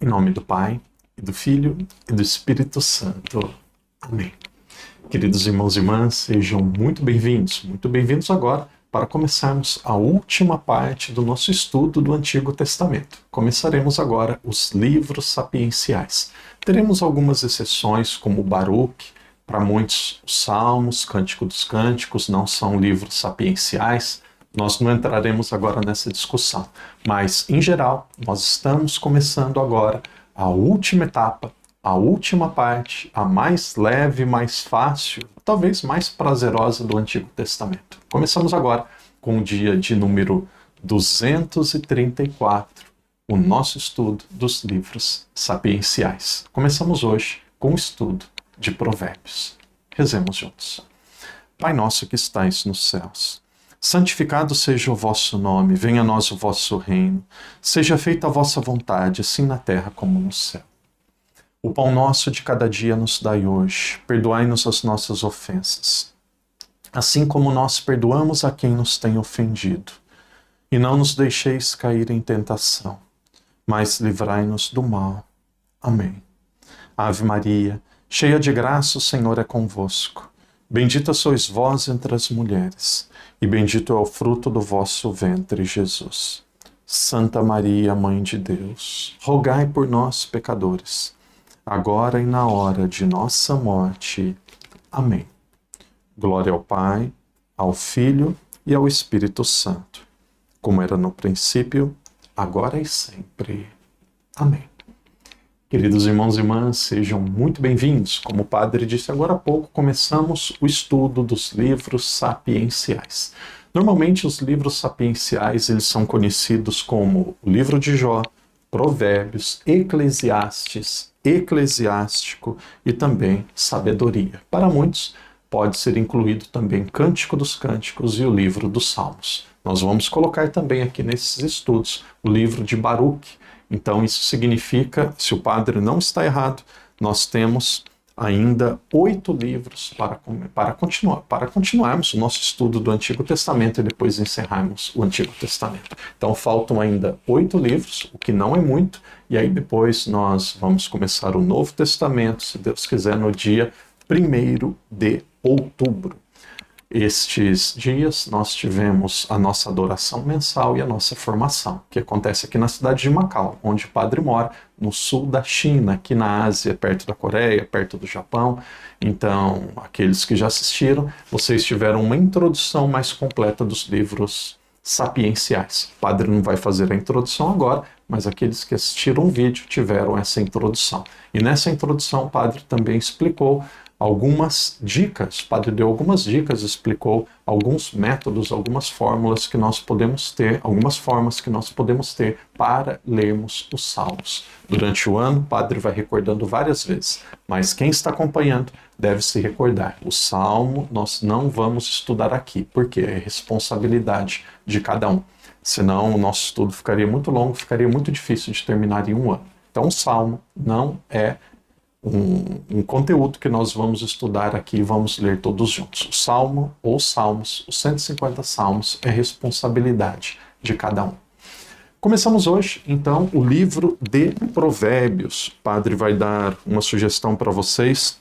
Em nome do Pai, e do Filho, e do Espírito Santo. Amém. Queridos irmãos e irmãs, sejam muito bem-vindos agora para começarmos a última parte do nosso estudo do Antigo Testamento. Começaremos agora os livros sapienciais. Teremos algumas exceções, como Baruque. Para muitos, os Salmos, Cântico dos Cânticos não são livros sapienciais. Nós não entraremos agora nessa discussão, mas, em geral, nós estamos começando agora a última etapa, a última parte, a mais leve, mais fácil, talvez mais prazerosa do Antigo Testamento. Começamos agora com o dia de número 234, o nosso estudo dos livros sapienciais. Começamos hoje com o estudo de Provérbios. Rezemos juntos. Pai nosso que estais nos céus, santificado seja o vosso nome, venha a nós o vosso reino, seja feita a vossa vontade, assim na terra como no céu. O pão nosso de cada dia nos dai hoje, perdoai-nos as nossas ofensas, assim como nós perdoamos a quem nos tem ofendido. E não nos deixeis cair em tentação, mas livrai-nos do mal. Amém. Ave Maria, cheia de graça, o Senhor é convosco. Bendita sois vós entre as mulheres, e bendito é o fruto do vosso ventre, Jesus. Santa Maria, Mãe de Deus, rogai por nós, pecadores, agora e na hora de nossa morte. Amém. Glória ao Pai, ao Filho e ao Espírito Santo, como era no princípio, agora e sempre. Amém. Queridos irmãos e irmãs, sejam muito bem-vindos. Como o padre disse agora há pouco, começamos o estudo dos livros sapienciais. Normalmente os livros sapienciais eles são conhecidos como o livro de Jó, Provérbios, Eclesiastes, Eclesiástico e também Sabedoria. Para muitos pode ser incluído também Cântico dos Cânticos e o livro dos Salmos. Nós vamos colocar também aqui nesses estudos o livro de Baruque. Então isso significa, se o padre não está errado, nós temos ainda 8 livros para continuarmos o nosso estudo do Antigo Testamento e depois encerrarmos o Antigo Testamento. Então faltam ainda 8 livros, o que não é muito, e aí depois nós vamos começar o Novo Testamento, se Deus quiser, no dia 1º de outubro. Estes dias nós tivemos a nossa adoração mensal e a nossa formação, que acontece aqui na cidade de Macau, onde o padre mora, no sul da China, aqui na Ásia, perto da Coreia, perto do Japão. Então, aqueles que já assistiram, vocês tiveram uma introdução mais completa dos livros sapienciais. O padre não vai fazer a introdução agora, mas aqueles que assistiram o vídeo tiveram essa introdução. E nessa introdução o padre também explicou algumas dicas, o padre deu algumas dicas, explicou alguns métodos, algumas fórmulas que nós podemos ter, algumas formas que nós podemos ter para lermos os Salmos. Durante o ano, o padre vai recordando várias vezes, mas quem está acompanhando deve se recordar. O Salmo nós não vamos estudar aqui, porque é responsabilidade de cada um. Senão o nosso estudo ficaria muito longo, ficaria muito difícil de terminar em um ano. Então o Salmo não é um conteúdo que nós vamos estudar aqui e vamos ler todos juntos. O Salmo ou Salmos, os 150 Salmos, é responsabilidade de cada um. Começamos hoje, então, o livro de Provérbios. O padre vai dar uma sugestão para vocês.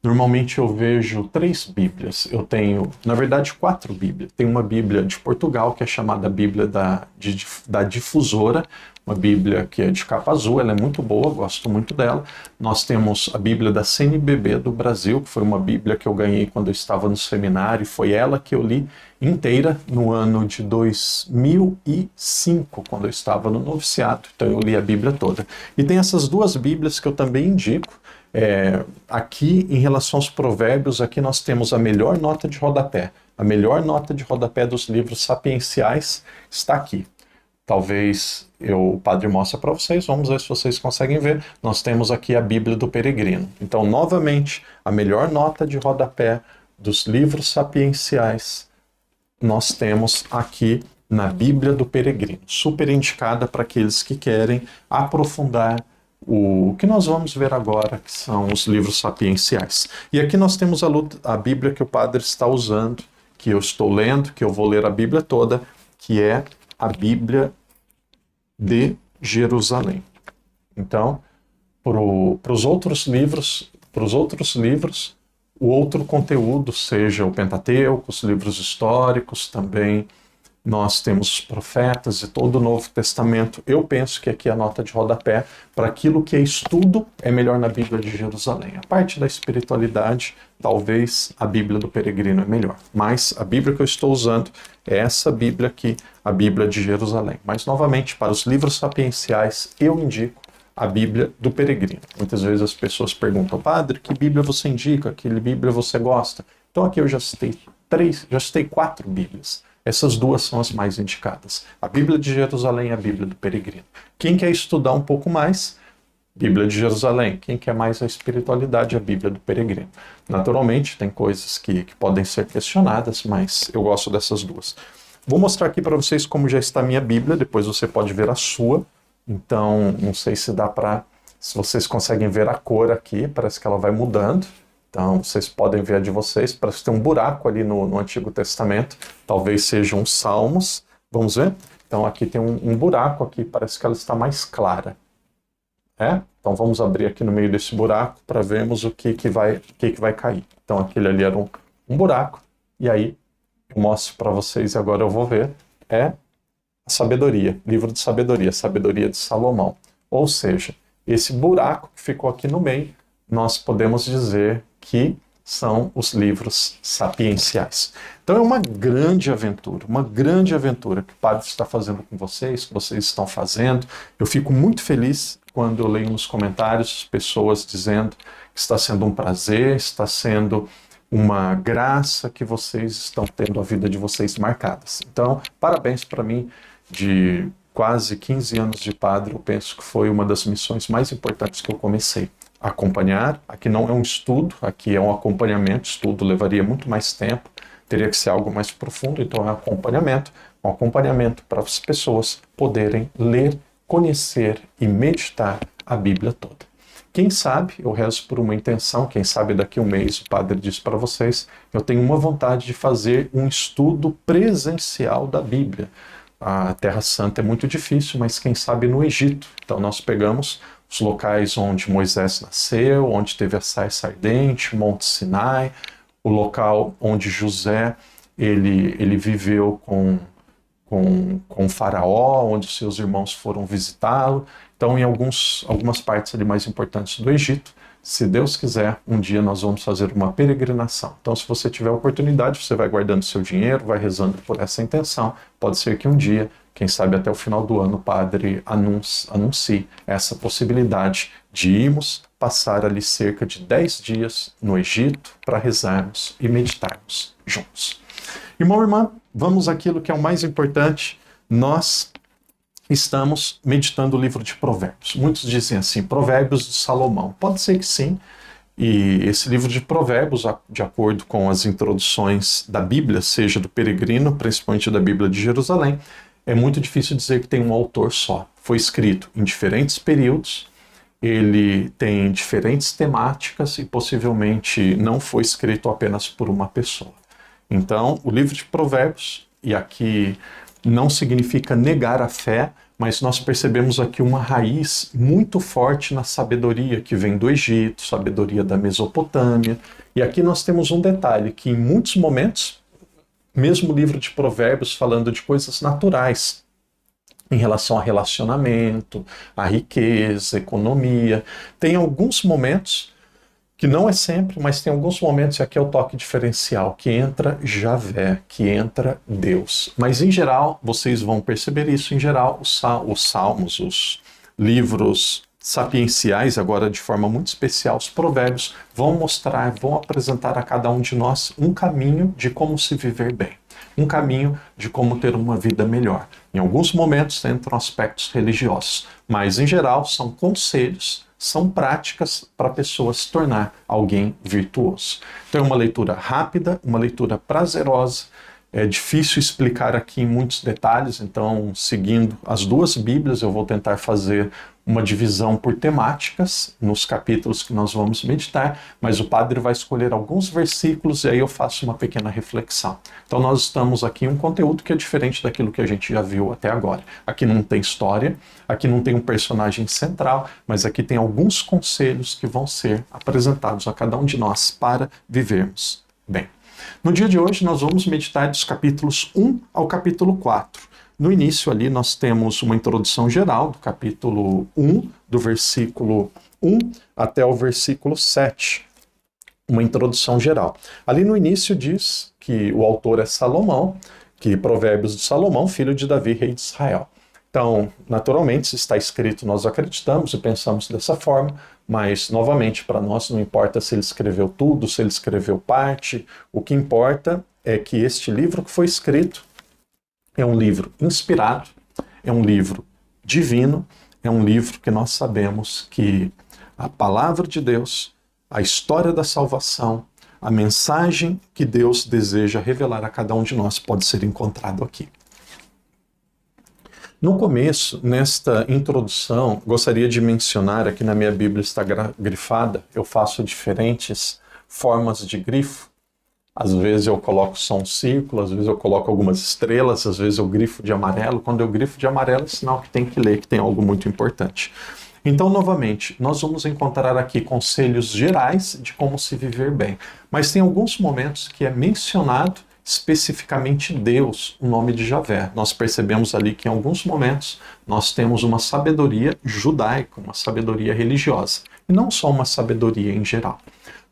Normalmente eu vejo 3 Bíblias. Eu tenho, na verdade, 4 Bíblias. Tem uma Bíblia de Portugal, que é chamada Bíblia da Difusora, uma Bíblia que é de capa azul, ela é muito boa, gosto muito dela. Nós temos a Bíblia da CNBB do Brasil, que foi uma Bíblia que eu ganhei quando eu estava no seminário, foi ela que eu li inteira no ano de 2005, quando eu estava no noviciado, então eu li a Bíblia toda. E tem essas 2 Bíblias que eu também indico. Aqui, em relação aos provérbios, aqui nós temos a melhor nota de rodapé. A melhor nota de rodapé dos livros sapienciais está aqui. Talvez o padre mostre para vocês, vamos ver se vocês conseguem ver. Nós temos aqui a Bíblia do Peregrino. Então, novamente, a melhor nota de rodapé dos livros sapienciais nós temos aqui na Bíblia do Peregrino. Super indicada para aqueles que querem aprofundar o que nós vamos ver agora, que são os livros sapienciais. E aqui nós temos a Bíblia que o padre está usando, que eu estou lendo, que eu vou ler a Bíblia toda, que é a Bíblia de Jerusalém. Então, para os outros livros, o outro conteúdo, seja o Pentateuco, os livros históricos, também nós temos os profetas e todo o Novo Testamento. Eu penso que aqui a nota de rodapé, para aquilo que é estudo, é melhor na Bíblia de Jerusalém. A parte da espiritualidade, talvez a Bíblia do Peregrino é melhor. Mas a Bíblia que eu estou usando é essa Bíblia aqui, a Bíblia de Jerusalém. Mas, novamente, para os livros sapienciais, eu indico a Bíblia do Peregrino. Muitas vezes as pessoas perguntam, padre, que Bíblia você indica? Que Bíblia você gosta? Então aqui eu já citei 4 Bíblias. Essas duas são as mais indicadas. A Bíblia de Jerusalém e a Bíblia do Peregrino. Quem quer estudar um pouco mais, Bíblia de Jerusalém. Quem quer mais a espiritualidade, a Bíblia do Peregrino. Naturalmente, tem coisas que podem ser questionadas, mas eu gosto dessas duas. Vou mostrar aqui para vocês como já está a minha Bíblia, depois você pode ver a sua. Então, não sei se se vocês conseguem ver a cor aqui, parece que ela vai mudando. Então, vocês podem ver a de vocês, parece que tem um buraco ali no Antigo Testamento, talvez sejam os Salmos, vamos ver? Então, aqui tem um buraco aqui, parece que ela está mais clara. Então, vamos abrir aqui no meio desse buraco para vermos o que vai cair. Então, aquele ali era um buraco, e aí eu mostro para vocês, e agora eu vou ver, a sabedoria, livro de sabedoria, sabedoria de Salomão. Ou seja, esse buraco que ficou aqui no meio, nós podemos dizer que são os livros sapienciais. Então é uma grande aventura que o Padre está fazendo com vocês, que vocês estão fazendo. Eu fico muito feliz quando eu leio nos comentários pessoas dizendo que está sendo um prazer, está sendo uma graça que vocês estão tendo a vida de vocês marcadas. Então, parabéns para mim, de quase 15 anos de padre, eu penso que foi uma das missões mais importantes que eu comecei a acompanhar. Aqui não é um estudo, aqui é um acompanhamento, estudo levaria muito mais tempo, teria que ser algo mais profundo, então é um acompanhamento para as pessoas poderem ler, conhecer e meditar a Bíblia toda. Quem sabe, eu rezo por uma intenção, quem sabe daqui a um mês o padre diz para vocês, eu tenho uma vontade de fazer um estudo presencial da Bíblia. A Terra Santa é muito difícil, mas quem sabe no Egito. Então nós pegamos os locais onde Moisés nasceu, onde teve a sarça ardente, Monte Sinai, o local onde José ele viveu com o faraó, onde seus irmãos foram visitá-lo. Então, em algumas partes ali mais importantes do Egito, se Deus quiser, um dia nós vamos fazer uma peregrinação. Então, se você tiver oportunidade, você vai guardando seu dinheiro, vai rezando por essa intenção. Pode ser que um dia, quem sabe até o final do ano, o padre anuncie essa possibilidade de irmos passar ali cerca de 10 dias no Egito para rezarmos e meditarmos juntos. Irmão, irmã, vamos àquilo que é o mais importante. Nós estamos meditando o livro de Provérbios. Muitos dizem assim, Provérbios de Salomão. Pode ser que sim. E esse livro de Provérbios, de acordo com as introduções da Bíblia, seja do Peregrino, principalmente da Bíblia de Jerusalém, é muito difícil dizer que tem um autor só. Foi escrito em diferentes períodos, ele tem diferentes temáticas e possivelmente não foi escrito apenas por uma pessoa. Então, o livro de Provérbios, e aqui não significa negar a fé, mas nós percebemos aqui uma raiz muito forte na sabedoria que vem do Egito, sabedoria da Mesopotâmia. E aqui nós temos um detalhe, que em muitos momentos, mesmo o livro de Provérbios falando de coisas naturais, em relação a relacionamento, a riqueza, economia, tem alguns momentos, que não é sempre, mas tem alguns momentos, e aqui é o toque diferencial, que entra Javé, que entra Deus. Mas em geral, vocês vão perceber isso, em geral, os salmos, os livros sapienciais, agora de forma muito especial, os provérbios, vão mostrar, vão apresentar a cada um de nós um caminho de como se viver bem, um caminho de como ter uma vida melhor. Em alguns momentos entram aspectos religiosos, mas em geral são conselhos, são práticas para a pessoa se tornar alguém virtuoso. Então é uma leitura rápida, uma leitura prazerosa, É difícil explicar aqui em muitos detalhes, então, seguindo as duas Bíblias, eu vou tentar fazer uma divisão por temáticas nos capítulos que nós vamos meditar, mas o padre vai escolher alguns versículos e aí eu faço uma pequena reflexão. Então nós estamos aqui em um conteúdo que é diferente daquilo que a gente já viu até agora. Aqui não tem história, aqui não tem um personagem central, mas aqui tem alguns conselhos que vão ser apresentados a cada um de nós para vivermos bem. No dia de hoje nós vamos meditar dos capítulos 1 ao capítulo 4. No início ali nós temos uma introdução geral do capítulo 1, do versículo 1 até o versículo 7. Uma introdução geral. Ali no início diz que o autor é Salomão, que Provérbios de Salomão, filho de Davi, rei de Israel. Então, naturalmente, se está escrito, nós acreditamos e pensamos dessa forma, mas, novamente, para nós não importa se ele escreveu tudo, se ele escreveu parte, o que importa é que este livro que foi escrito é um livro inspirado, é um livro divino, é um livro que nós sabemos que a palavra de Deus, a história da salvação, a mensagem que Deus deseja revelar a cada um de nós pode ser encontrado aqui. No começo, nesta introdução, gostaria de mencionar, aqui na minha Bíblia está grifada, eu faço diferentes formas de grifo. Às vezes eu coloco só um círculo, às vezes eu coloco algumas estrelas, às vezes eu grifo de amarelo. Quando eu grifo de amarelo é sinal que tem que ler, que tem algo muito importante. Então, novamente, nós vamos encontrar aqui conselhos gerais de como se viver bem. Mas tem alguns momentos que é mencionado especificamente Deus, o nome de Javé. Nós percebemos ali que em alguns momentos nós temos uma sabedoria judaica, uma sabedoria religiosa, e não só uma sabedoria em geral.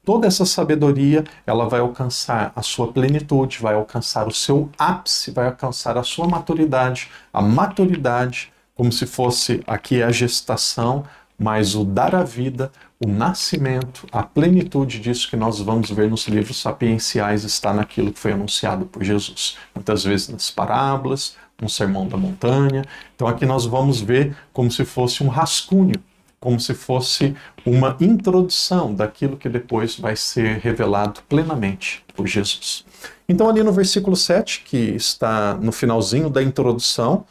Toda essa sabedoria, ela vai alcançar a sua plenitude, vai alcançar o seu ápice, vai alcançar a sua maturidade, a maturidade, como se fosse aqui a gestação, mas o dar a vida, o nascimento, a plenitude disso que nós vamos ver nos livros sapienciais está naquilo que foi anunciado por Jesus. Muitas vezes nas parábolas, no Sermão da Montanha. Então aqui nós vamos ver como se fosse um rascunho, como se fosse uma introdução daquilo que depois vai ser revelado plenamente por Jesus. Então ali no versículo 7, que está no finalzinho da introdução,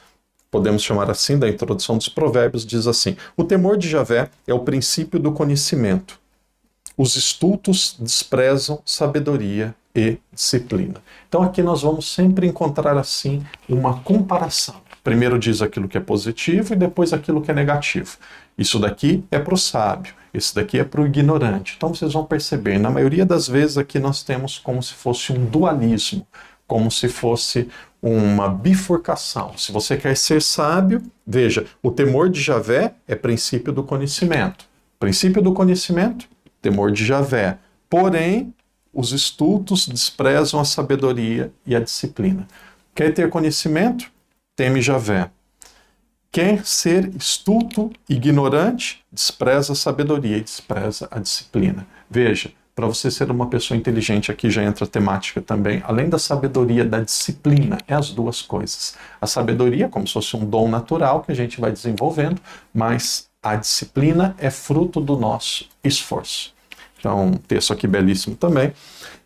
podemos chamar assim, da introdução dos Provérbios, diz assim: o temor de Javé é o princípio do conhecimento. Os estultos desprezam sabedoria e disciplina. Então aqui nós vamos sempre encontrar assim uma comparação. Primeiro diz aquilo que é positivo e depois aquilo que é negativo. Isso daqui é para o sábio, isso daqui é para o ignorante. Então vocês vão perceber, na maioria das vezes aqui nós temos como se fosse um dualismo, como se fosse uma bifurcação. Se você quer ser sábio, veja, o temor de Javé é princípio do conhecimento. Princípio do conhecimento, temor de Javé. Porém, os estultos desprezam a sabedoria e a disciplina. Quer ter conhecimento? Teme Javé. Quer ser estulto, ignorante? Despreza a sabedoria e despreza a disciplina. Veja, para você ser uma pessoa inteligente, aqui já entra a temática também, além da sabedoria, da disciplina, é as duas coisas. A sabedoria, como se fosse um dom natural que a gente vai desenvolvendo, mas a disciplina é fruto do nosso esforço. Então, um texto aqui belíssimo também.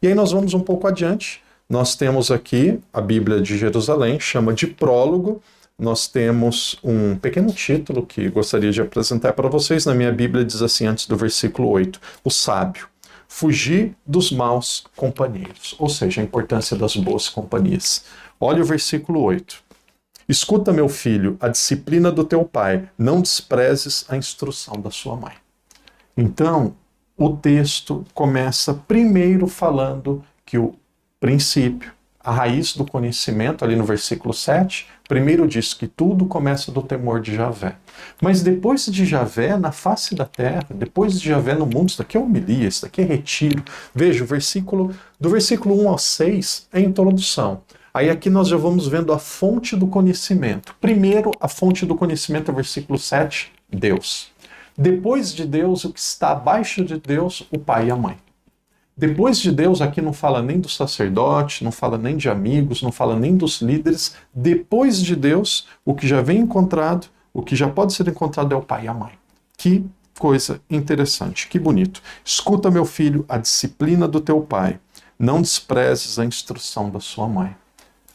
E aí nós vamos um pouco adiante, nós temos aqui a Bíblia de Jerusalém, chama de prólogo. Nós temos um pequeno título que gostaria de apresentar para vocês. Na minha Bíblia diz assim, antes do versículo 8, o sábio: fugir dos maus companheiros, ou seja, a importância das boas companhias. Olha o versículo 8. Escuta, meu filho, a disciplina do teu pai, não desprezes a instrução da sua mãe. Então, o texto começa primeiro falando que o princípio, a raiz do conhecimento, ali no versículo 7, primeiro diz que tudo começa do temor de Javé. Mas depois de Javé na face da terra, depois de Javé no mundo, isso daqui é homilia, isso daqui é retiro. Veja, do versículo 1 ao 6 é a introdução. Aí aqui nós já vamos vendo a fonte do conhecimento. Primeiro, a fonte do conhecimento é o versículo 7, Deus. Depois de Deus, o que está abaixo de Deus, o pai e a mãe. Depois de Deus, aqui não fala nem do sacerdote, não fala nem de amigos, não fala nem dos líderes. Depois de Deus, o que já vem encontrado, o que já pode ser encontrado é o pai e a mãe. Que coisa interessante, que bonito. Escuta, meu filho, a disciplina do teu pai. Não desprezes a instrução da sua mãe.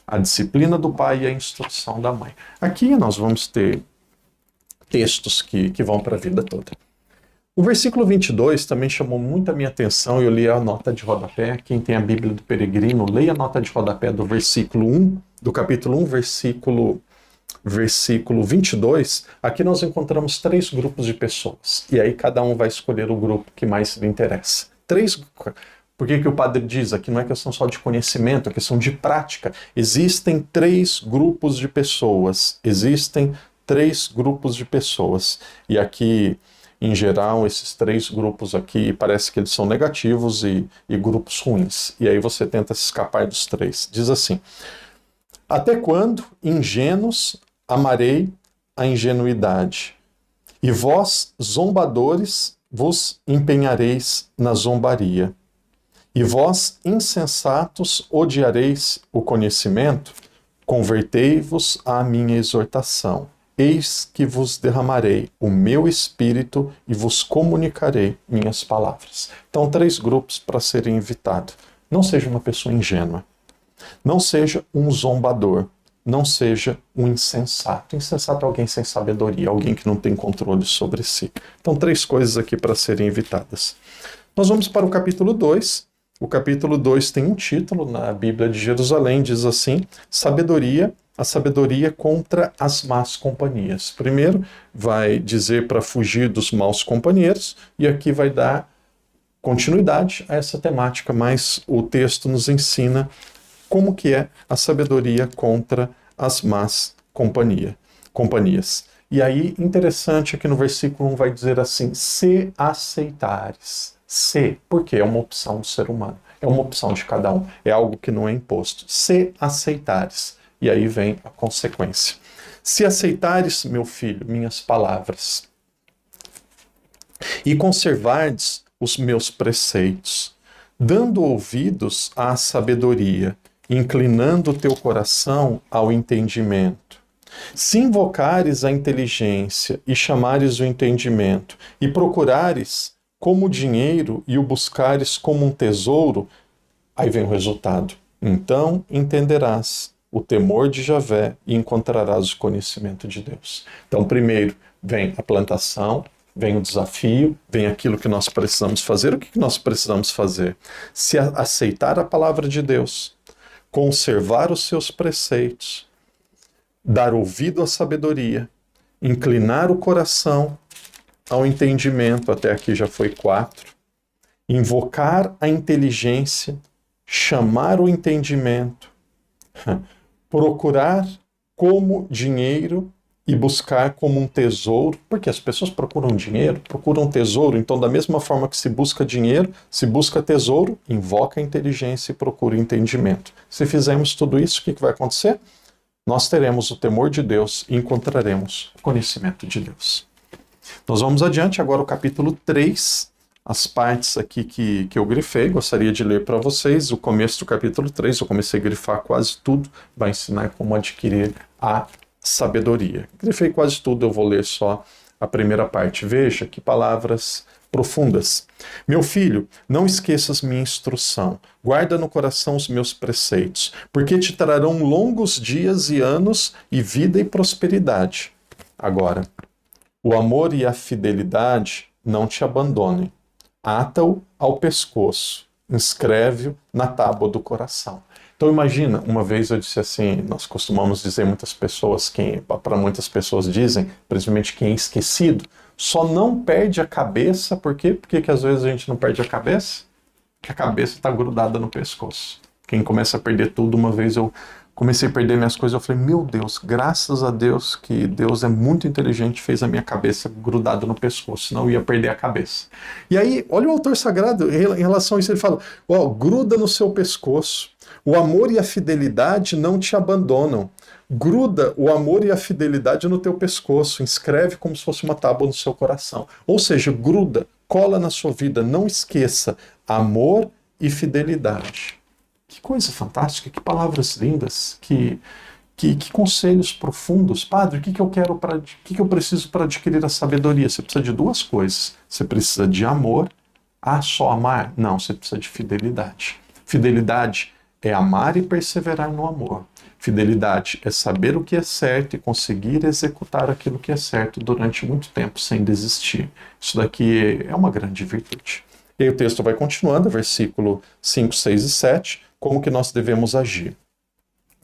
a disciplina do pai e a instrução da mãe. Aqui nós vamos ter textos que vão para a vida toda. O versículo 22 também chamou muito a minha atenção, eu li a nota de rodapé. Quem tem a Bíblia do Peregrino, leia a nota de rodapé do versículo 1, do capítulo 1, versículo 22. Aqui nós encontramos 3 grupos de pessoas, e aí cada um vai escolher o grupo que mais lhe interessa. Por que o padre diz? Aqui não é questão só de conhecimento, é questão de prática. Existem 3 grupos de pessoas. Existem 3 grupos de pessoas. E aqui, em geral, esses 3 grupos aqui, parece que eles são negativos e grupos ruins. E aí você tenta se escapar dos 3. Diz assim: até quando, ingênuos, amarei a ingenuidade? E vós, zombadores, vos empenhareis na zombaria. E vós, insensatos, odiareis o conhecimento? Convertei-vos à minha exortação. Eis que vos derramarei o meu espírito e vos comunicarei minhas palavras. Então, 3 grupos para serem evitados. Não seja uma pessoa ingênua. Não seja um zombador. Não seja um insensato. Insensato é alguém sem sabedoria, alguém que não tem controle sobre si. Então, 3 coisas aqui para serem evitadas. Nós vamos para o capítulo 2. O capítulo 2 tem um título na Bíblia de Jerusalém, diz assim: a sabedoria contra as más companhias. Primeiro vai dizer para fugir dos maus companheiros, e aqui vai dar continuidade a essa temática, mas o texto nos ensina como que é a sabedoria contra as más companhias. E aí, interessante, aqui no versículo 1 vai dizer assim: se aceitares. Porque é uma opção do ser humano, é uma opção de cada um, é algo que não é imposto. Se aceitares, e aí vem a consequência. Se aceitares, meu filho, minhas palavras, e conservardes os meus preceitos, dando ouvidos à sabedoria, inclinando o teu coração ao entendimento, se invocares a inteligência e chamares o entendimento, e procurares como o dinheiro e o buscares como um tesouro, aí vem o resultado. Então entenderás o temor de Javé e encontrarás o conhecimento de Deus. Então, primeiro vem a plantação, vem o desafio, vem aquilo que nós precisamos fazer. O que nós precisamos fazer? Se aceitar a palavra de Deus, conservar os seus preceitos, dar ouvido à sabedoria, inclinar o coração ao entendimento, até aqui já foi 4, invocar a inteligência, chamar o entendimento, procurar como dinheiro e buscar como um tesouro, porque as pessoas procuram dinheiro, procuram tesouro, então da mesma forma que se busca dinheiro, se busca tesouro, invoca a inteligência e procura o entendimento. Se fizermos tudo isso, o que vai acontecer? Nós teremos o temor de Deus e encontraremos o conhecimento de Deus. Nós vamos adiante, agora o capítulo 3, as partes aqui que eu grifei, gostaria de ler para vocês. O começo do capítulo 3, eu comecei a grifar quase tudo, vai ensinar como adquirir a sabedoria. Grifei quase tudo, eu vou ler só a primeira parte. Veja que palavras profundas. Meu filho, não esqueças minha instrução, guarda no coração os meus preceitos, porque te trarão longos dias e anos e vida e prosperidade. Agora, o amor e a fidelidade não te abandonem. Ata-o ao pescoço, inscreve-o na tábua do coração. Então imagina, uma vez eu disse assim, nós costumamos dizer, para muitas pessoas dizem, principalmente quem é esquecido, só não perde a cabeça, por quê? Por que às vezes a gente não perde a cabeça? Porque a cabeça está grudada no pescoço. Quem começa a perder tudo, uma vez eu comecei a perder minhas coisas, eu falei, meu Deus, graças a Deus que Deus é muito inteligente, fez a minha cabeça grudada no pescoço, senão eu ia perder a cabeça. E aí, olha o autor sagrado, em relação a isso, ele fala, gruda no seu pescoço, o amor e a fidelidade não te abandonam, gruda o amor e a fidelidade no teu pescoço, inscreve como se fosse uma tábua no seu coração. Ou seja, gruda, cola na sua vida, não esqueça, amor e fidelidade. Que coisa fantástica, que palavras lindas, que conselhos profundos. Padre, o que eu preciso para adquirir a sabedoria? Você precisa de 2 coisas. Você precisa de amor. Só amar? Não, você precisa de fidelidade. Fidelidade é amar e perseverar no amor. Fidelidade é saber o que é certo e conseguir executar aquilo que é certo durante muito tempo sem desistir. Isso daqui é uma grande virtude. E aí o texto vai continuando, versículo 5, 6 e 7, como que nós devemos agir.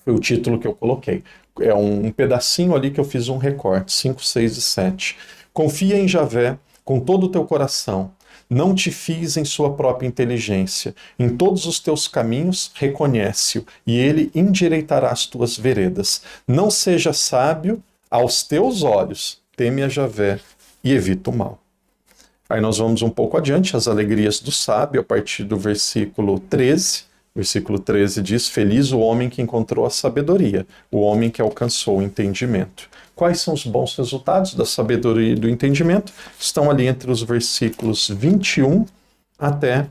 Foi o título que eu coloquei. É um pedacinho ali que eu fiz um recorte, 5, 6 e 7. Confia em Javé com todo o teu coração. Não te fies em sua própria inteligência. Em todos os teus caminhos, reconhece-o, e ele endireitará as tuas veredas. Não seja sábio aos teus olhos, teme a Javé e evita o mal. Aí nós vamos um pouco adiante, as alegrias do sábio, a partir do versículo 13. Versículo 13 diz: Feliz o homem que encontrou a sabedoria, o homem que alcançou o entendimento. Quais são os bons resultados da sabedoria e do entendimento? Estão ali entre os versículos 21 até,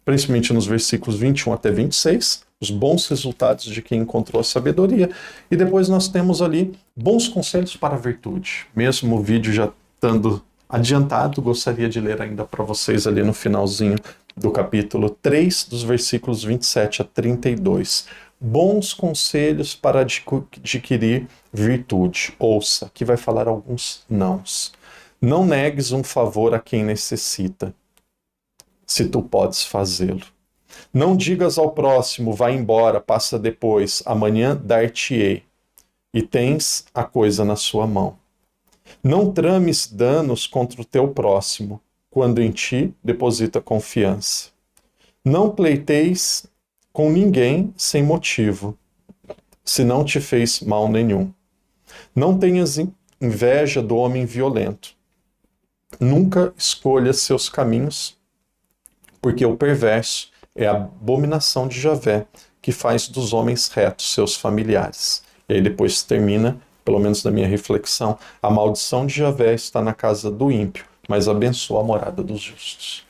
principalmente nos versículos 21 até 26, os bons resultados de quem encontrou a sabedoria. E depois nós temos ali bons conselhos para a virtude. Mesmo o vídeo já estando adiantado, gostaria de ler ainda para vocês ali no finalzinho do capítulo 3, dos versículos 27 a 32. Bons conselhos para adquirir virtude. Ouça, aqui vai falar alguns nãos. Não negues um favor a quem necessita, se tu podes fazê-lo. Não digas ao próximo, vai embora, passa depois, amanhã dar-te-ei, e tens a coisa na sua mão. Não trames danos contra o teu próximo, quando em ti deposita confiança. Não pleiteis com ninguém sem motivo, se não te fez mal nenhum. Não tenhas inveja do homem violento. Nunca escolhas seus caminhos, porque o perverso é a abominação de Javé, que faz dos homens retos seus familiares. E aí depois termina, pelo menos na minha reflexão, a maldição de Javé está na casa do ímpio, mas abençoa a morada dos justos.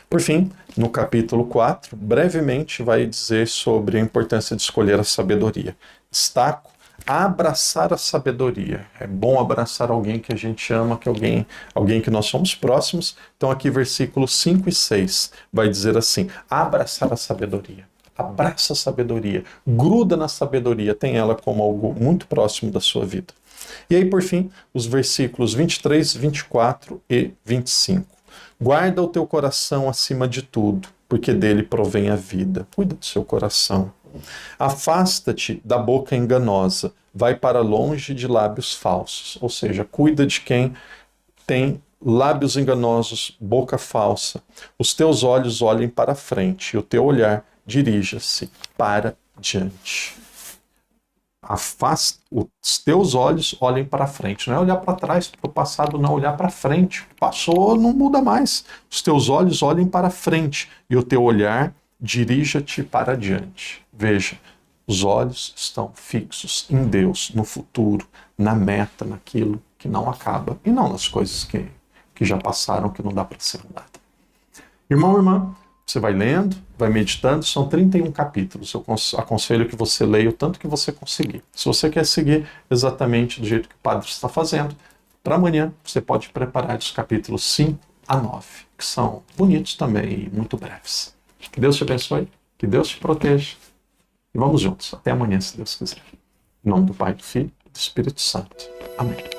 Por fim, no capítulo 4, brevemente vai dizer sobre a importância de escolher a sabedoria. Destaco abraçar a sabedoria. É bom abraçar alguém que a gente ama, que alguém que nós somos próximos. Então aqui versículos 5 e 6 vai dizer assim: abraçar a sabedoria. Abraça a sabedoria, gruda na sabedoria, tem ela como algo muito próximo da sua vida. E aí, por fim, os versículos 23, 24 e 25. Guarda o teu coração acima de tudo, porque dele provém a vida. Cuida do seu coração. Afasta-te da boca enganosa, vai para longe de lábios falsos. Ou seja, cuida de quem tem lábios enganosos, boca falsa. Os teus olhos olhem para frente, e o teu olhar dirija-se para diante. Os teus olhos olhem para frente. Não é olhar para trás, para o passado, não. Olhar para frente. Passou, não muda mais. Os teus olhos olhem para frente e o teu olhar dirija-te para diante. Veja, os olhos estão fixos em Deus, no futuro, na meta, naquilo que não acaba e não nas coisas que já passaram, que não dá para ser mudada. Irmão, irmã, você vai lendo, vai meditando, são 31 capítulos. Eu aconselho que você leia o tanto que você conseguir. Se você quer seguir exatamente do jeito que o padre está fazendo, para amanhã você pode preparar os capítulos 5 a 9, que são bonitos também e muito breves. Que Deus te abençoe, que Deus te proteja. E vamos juntos. Até amanhã, se Deus quiser. Em nome do Pai, do Filho e do Espírito Santo. Amém.